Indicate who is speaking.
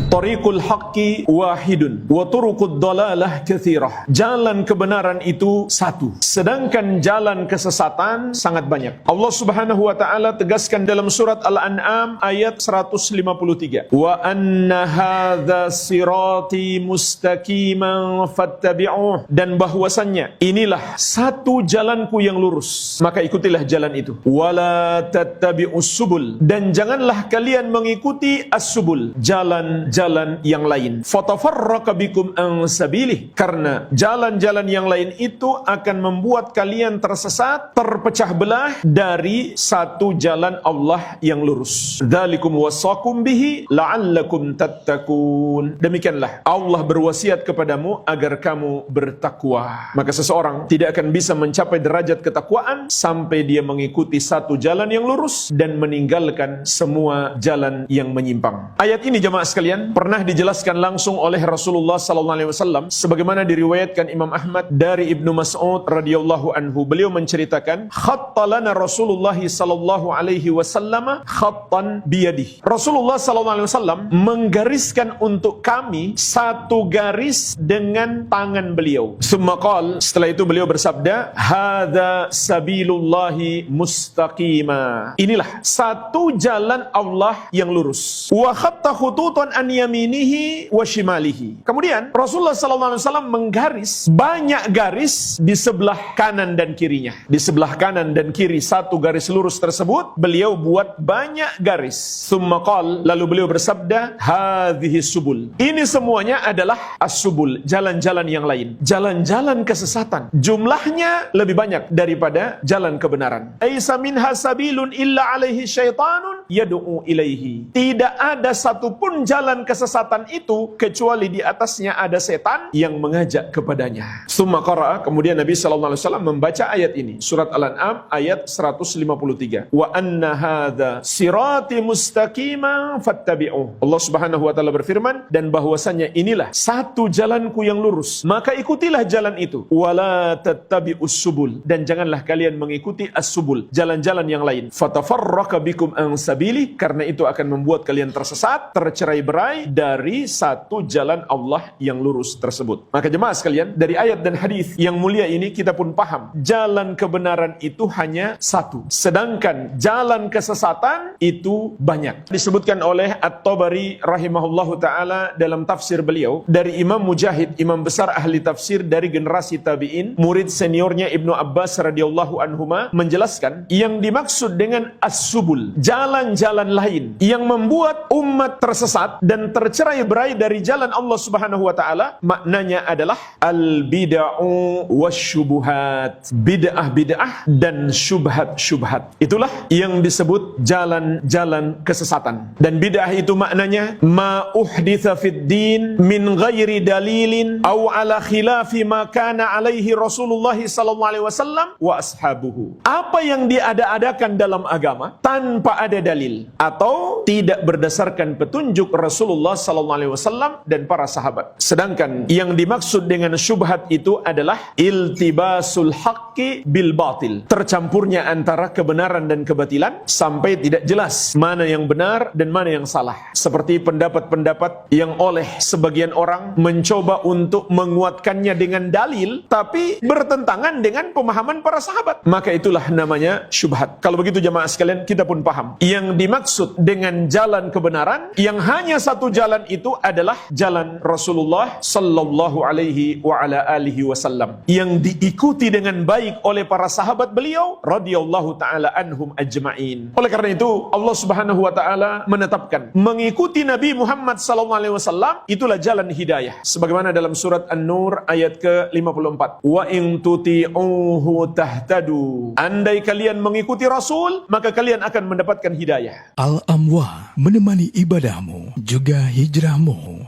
Speaker 1: Tariqul haqqi wahidun wa turuqud dhalalah katsirah. Jalan kebenaran itu satu, sedangkan jalan kesesatan sangat banyak. Allah Subhanahu wa taala tegaskan dalam surat Al-An'am ayat 153. Wa anna hadza sirati mustaqiman fattabi'uh, dan bahwasannya inilah satu jalanku yang lurus, maka ikutilah jalan itu. Wala tattabi'us subul, dan janganlah kalian mengikuti as-subul, jalan-jalan yang lain. Fatafarraqa bikum an sabilih, karena jalan-jalan yang lain itu akan membuat kalian tersesat, terpecah belah dari satu jalan Allah yang lurus. Dzalikum wasaqum bihi la'allakum tattaqun. Demikianlah Allah berwasiat kepadamu agar kamu bertakwa. Maka seseorang tidak akan bisa mencapai derajat ketakwaan sampai dia mengikuti satu jalan yang lurus dan meninggalkan semua jalan yang menyimpang. Ayat ini jemaah sekalian pernah dijelaskan langsung oleh Rasulullah SAW, sebagaimana diriwayatkan Imam Ahmad dari Ibnu Mas'ud radhiyallahu anhu. Beliau menceritakan, khattalana Rasulullah SAW khattan biyadih. Rasulullah SAW menggariskan untuk kami satu garis dengan tangan beliau. Summa qala, setelah itu beliau bersabda, hadza sabilullahi mustaqima. Inilah satu jalan Allah yang lurus. Wa khatta khututan an yaminihi wa shimalihi. Kemudian Rasulullah SAW menggaris banyak garis di sebelah kanan dan kirinya. Di sebelah kanan dan kiri satu garis lurus tersebut beliau buat banyak garis. Summa qala, lalu beliau bersabda, hadhihi subul. Ini semuanya adalah as-subul, jalan-jalan yang lain, jalan-jalan kesesatan. Jumlahnya lebih banyak daripada jalan kebenaran. Aisa minha sabilun illa alaihi syaitanun yad'u ilaihi. Tidak ada satupun jalan kesesatan itu kecuali di atasnya ada setan yang mengajak kepadanya. Summa qara'a, kemudian Nabi SAW membaca ayat ini, surat Al-An'am ayat 153. Wa anna hadza sirati mustaqiman fattabi'uh. Allah Subhanahu wa taala berfirman, dan bahwasanya inilah satu jalanku yang lurus, maka ikutilah jalan itu. Wala tattabi'us subul, dan janganlah kalian mengikuti as-subul, jalan-jalan yang lain. Fatafarraqa bikum an sabili, karena itu akan membuat kalian tersesat, tercerai-berai dari satu jalan Allah yang lurus tersebut. Maka jemaah sekalian, dari ayat dan hadis yang mulia ini kita pun paham, jalan kebenaran itu hanya satu, sedangkan jalan kesesatan itu banyak. Disebutkan oleh At-Tabari rahimahullahu taala dalam tafsir beliau dari Imam Mujahid, imam besar ahli tafsir dari generasi tabi'in, murid seniornya Ibnu Abbas radhiyallahu anhuma, menjelaskan yang dimaksud dengan as-subul, jalan-jalan lain yang membuat umat tersesat dan tercerai-berai dari jalan Allah Subhanahu wa taala, maknanya adalah al-bid'u wasyubuhat, bid'ah-bid'ah dan syubhat-syubhat. Itulah yang disebut jalan-jalan kesesatan. Dan bid'ah itu maknanya ma uhditsa fid din min ghairi dalilin aw ala khilafi ma kana alaihi Rasulullah sallallahu alaihi wasallam wa ashabuhu. Apa yang diada-adakan dalam agama tanpa ada dalil atau tidak berdasarkan petunjuk Rasulullah sallallahu alaihi wasallam dan para sahabat. Sedangkan yang dimaksud dengan syubhat itu adalah iltibasul haqqi bil batil, tercampurnya antara kebenaran dan kebatilan sampai tidak jelas mana yang benar dan mana yang salah. Seperti pendapat-pendapat yang oleh sebagian orang mencoba untuk menguatkannya dengan dalil tapi bertentangan dengan pemahaman para sahabat. Maka itulah namanya syubhat. Kalau begitu jemaah sekalian, kita pun paham yang dimaksud dengan jalan kebenaran yang hanya satu jalan itu adalah jalan Rasulullah sallallahu alaihi wa ala alihi wasallam yang diikuti dengan baik oleh para sahabat beliau radhiyallahu taala anhum ajma'in. Oleh karena itu Allah Subhanahu wa taala menetapkan mengikuti Nabi Muhammad sallallahu alaihi wasallam itulah jalan hidayah, sebagaimana dalam surat An-Nur ayat ke-54. Wa in tuti'uhu tahtadu. Andai kalian mengikuti Rasul, maka kalian akan mendapatkan hidayah.
Speaker 2: Al-Amwa menemani ibadahmu juga hijrahmu.